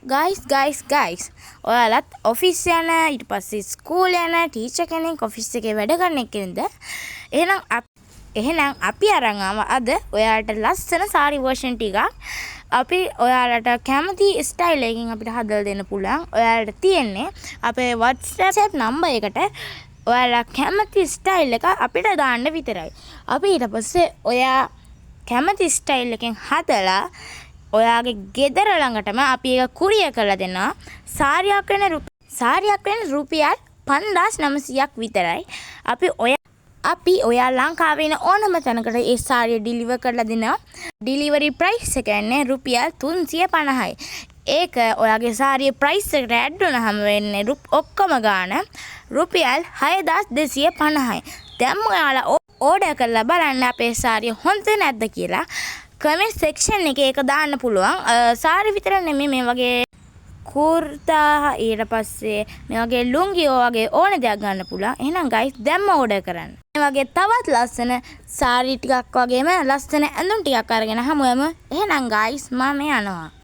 guys ඔයාලත් office යන ඊට පස්සේ ස්කූල් යන ටීචර් කෙනෙක් ඔෆිස් එකේ වැඩ කරන කෙනෙක්ද එහෙනම් අපි අරන් ආවා අද ඔයාලට ලස්සන සාරි වර්ෂන් ටිකක් අපි ඔයාලට කැමති ස්ටයිල් එකකින් අපිට හදලා දෙන්න පුළුවන් ඔයාලට තියෙන්නේ අපේ WhatsApp නම්බර් එකට ඔයාලා කැමති ස්ටයිල් එක අපිට දාන්න විතරයි අපි ඊට පස්සේ ඔයා කැමති ස්ටයිල් එකෙන් හදලා ඔයාගේ ගෙදර ළඟටම අපි ඒක කුරියර් කරලා දෙනවා සාරියක් වෙන රුපියල් 5900ක් විතරයි අපි ඔයා ලංකාවේ ඉන්න ඕනම තැනකට ඒ සාරිය ඩිලිවර් කරලා දෙනවා ඩිලිවරි ප්‍රයිස් එක කියන්නේ රුපියල් 350යි ඒක ඔයාගේ සාරියේ ප්‍රයිස් එකට ඇඩ් වුණාම වෙන්නේ ඔක්කොම ගාන රුපියල් 6250යි දැන් ඔයාලා ඕඩර් කරලා බලන්න අපේ සාරිය හොඳ නැද්ද කියලා කමෙන්ට් සෙක්ෂන් එකේ ඒක දාන්න පුළුවන් සාරි විතර නෙමෙයි මේ වගේ කුර්තා ඊට පස්සේ මේ වගේ ලුංගි වගේ ඕන දෙයක් ගන්න පුළුවන් එහෙනම් ගයිස් දැන්ම ඕඩර් කරන්න මේ වගේ තවත් ලස්සන සාරි ටිකක් වගේම ලස්සන ඇඳුම් ටිකක් අරගෙන හමුවෙමු එහෙනම් ගයිස් මම යනවා